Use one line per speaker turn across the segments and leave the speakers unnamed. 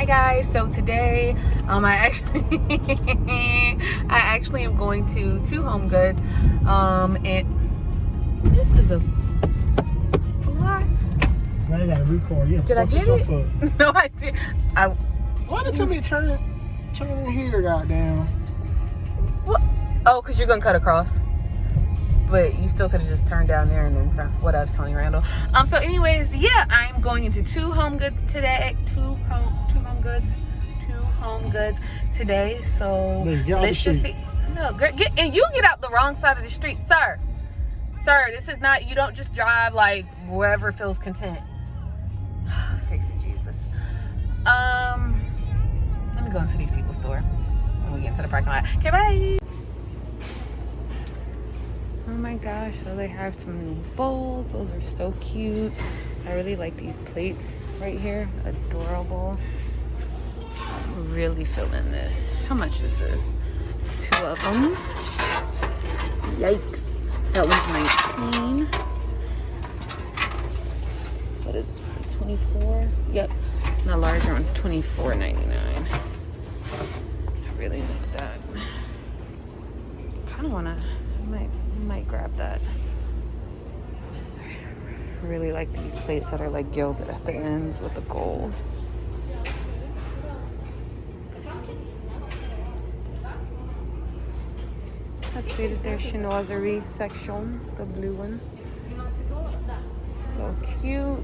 Hi guys, so today I actually am going to Home Goods, and this is a fly.
Now you gotta record. You
Did I get it?
Up.
No, I did.
Why did you tell me to turn in here, goddamn?
What? Oh, because you're gonna cut across. But you still could have just turned down there and then turned. Whatever, Tony Randall. So anyways, yeah, I'm going into two Home Goods today. Two Home Goods today. So let's just see. No, and you get out the wrong side of the street, sir. Sir, this is not. You don't just drive like wherever feels content. Face it, Jesus. Let me go into these people's store when we get into the parking lot. Okay, bye. Oh my gosh, so they have some new bowls. Those are so cute. I really like these plates right here. Adorable. I'm really feeling this. How much is this? It's two of them. Yikes. That one's 19. What is this? 24? Yep. And the larger one's $24.99. I really like that. Kind of want to... might grab that. I really like these plates that are like gilded at the ends with the gold. Updated their chinoiserie section, the blue one. So cute.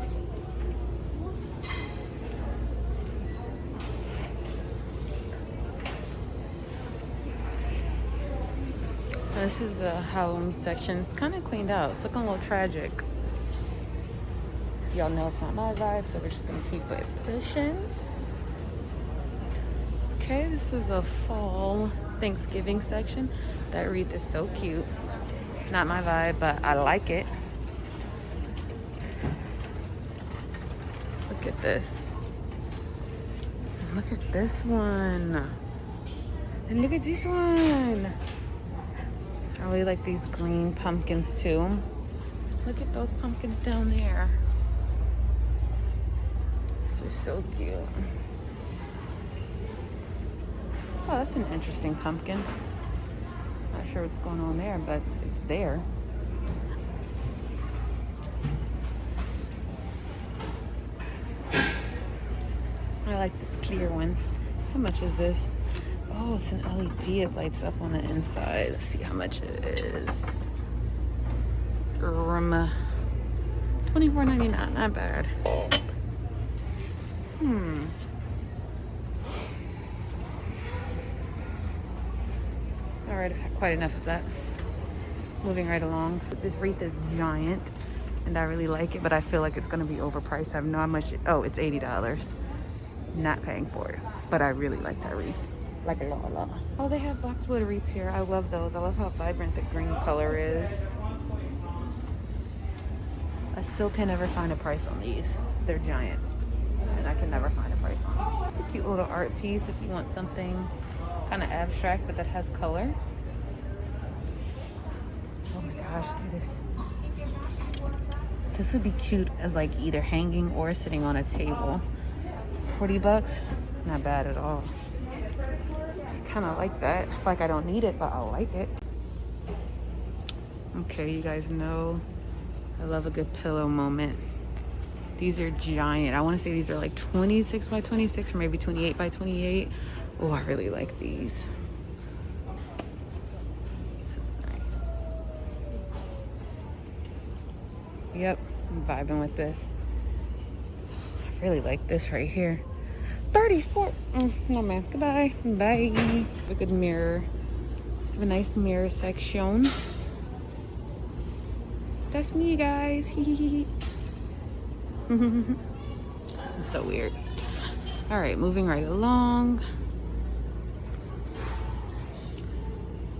This is the Halloween section. It's kind of cleaned out. It's looking a little tragic. Y'all know it's not my vibe, so we're just gonna keep it pushing. Okay, this is a fall Thanksgiving section. That wreath is so cute. Not my vibe, but I like it. Look at this. Look at this one. And look at this one. I really like these green pumpkins too. Look at those pumpkins down there. These are so cute. Oh, that's an interesting pumpkin. Not sure what's going on there, but it's there. I like this clear one. How much is this? Oh, it's an LED. It lights up on the inside. Let's see how much it is. $24.99. Not bad. All right, I've had quite enough of that. Moving right along. This wreath is giant, and I really like it, but I feel like it's going to be overpriced. I have no how much. Oh, it's $80. Not paying for it, but I really like that wreath. Like a lot. Oh, they have boxwood wreaths here. I love those. I love how vibrant the green color is. I still can never find a price on these. They're giant, and I can never find a price on them. It's a cute little art piece if you want something kind of abstract, but that has color. Oh my gosh, look at this. This would be cute as like either hanging or sitting on a table. $40, not bad at all. Kind of like that. I feel like I don't need it, but I like it. Okay, you guys know I love a good pillow moment. These are giant. I want to say these are like 26 by 26 or maybe 28 by 28. Oh, I really like these. This is nice. Yep, I'm vibing with this. I really like this right here. 34. No, man. Goodbye. Bye. A good mirror. Have a nice mirror section. That's me, guys. I'm so weird. All right, moving right along.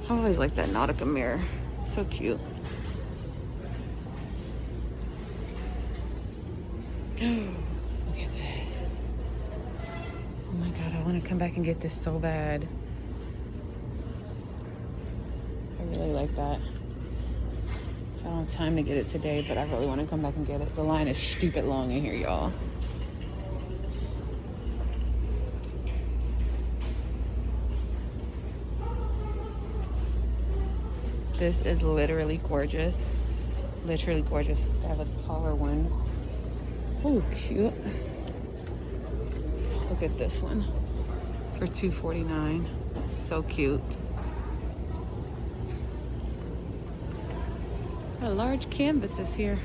I always like that Nautica mirror. So cute. Look at this. Oh my God, I want to come back and get this so bad. I really like that. I don't have time to get it today, but I really want to come back and get it. The line is stupid long in here, y'all. This is literally gorgeous. Literally gorgeous. I have a taller one. Oh, cute. Look at this one for $249. So cute. A large canvases here.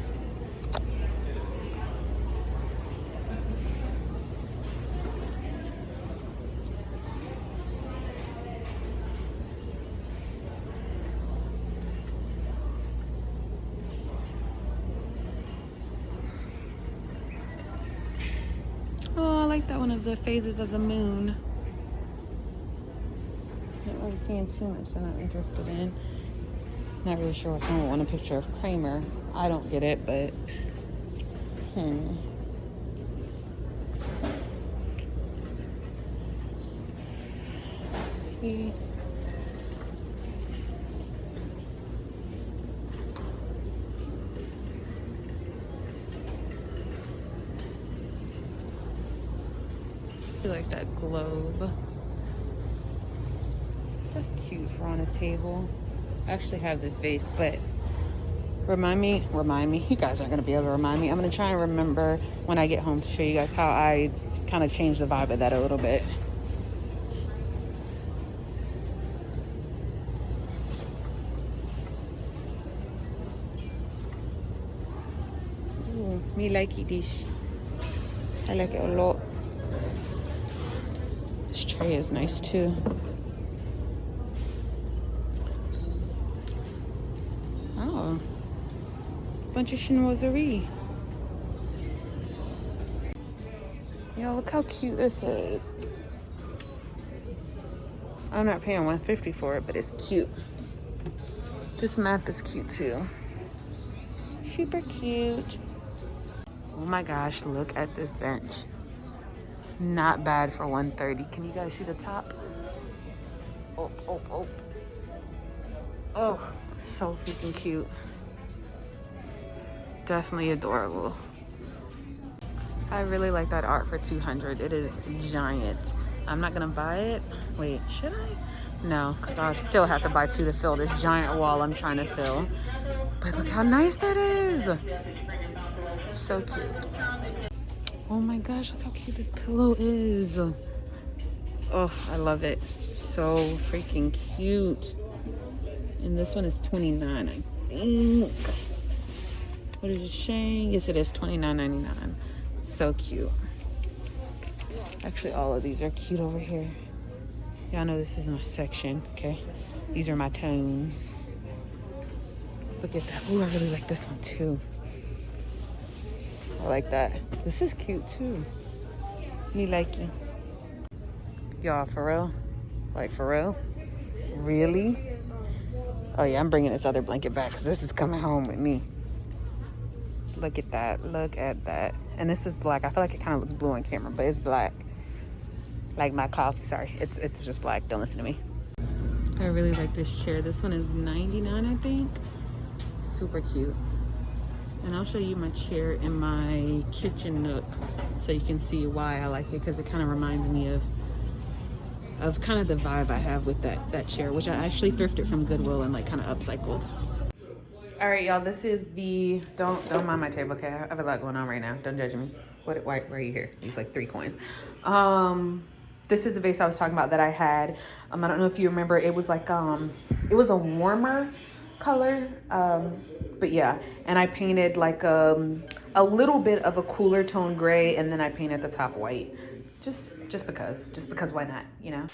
Oh, I like that one of the phases of the moon. Not really seeing too much that I'm interested in. Not really sure what someone want a picture of Kramer. I don't get it, but Let's see. I like that globe. That's cute for on a table. I actually have this vase, but remind me, you guys aren't gonna be able to remind me. I'm gonna try and remember when I get home to show you guys how I kind of changed the vibe of that a little bit. Ooh, me like it dish. I like it a lot. This tray is nice too. Oh, bunch of chinoiserie. Yo, look how cute this is. I'm not paying $150 for it, but it's cute. This map is cute too. Super cute. Oh my gosh, look at this bench. Not bad for $130. Can you guys see the top? Oh, oh, oh. Oh, so freaking cute. Definitely adorable. I really like that art for $200. It is giant. I'm not gonna buy it. Wait, should I? No, because I'll still have to buy 2 to fill this giant wall I'm trying to fill. But look how nice that is. So cute. Oh my gosh, look how cute this pillow is. Oh, I love it. So freaking cute. And this one is $29, I think. What is it, Shane? Yes, it is $29.99. So cute. Actually, all of these are cute over here. Y'all know this is my section, okay? These are my tones. Look at that. Oh, I really like this one too. I like that. This is cute too. Me like you. Y'all, for real? Like, for real? Really? Oh yeah, I'm bringing this other blanket back because this is coming home with me. Look at that. Look at that. And this is black. I feel like it kind of looks blue on camera, but it's black. Like my coffee. Sorry, it's just black. Don't listen to me. I really like this chair. This one is $99, I think. Super cute. And I'll show you my chair in my kitchen nook so you can see why I like it, because it kind of reminds me of kind of the vibe I have with that chair, which I actually thrifted from Goodwill and like kind of upcycled. All right, y'all, this is the, don't mind my table, okay? I have a lot going on right now. Don't judge me. Why are you here? These like 3 coins. This is the vase I was talking about that I had. I don't know if you remember, it was like, it was a warmer color, but yeah. And I painted like a little bit of a cooler tone gray, and then I painted the top white. Just because why not, you know?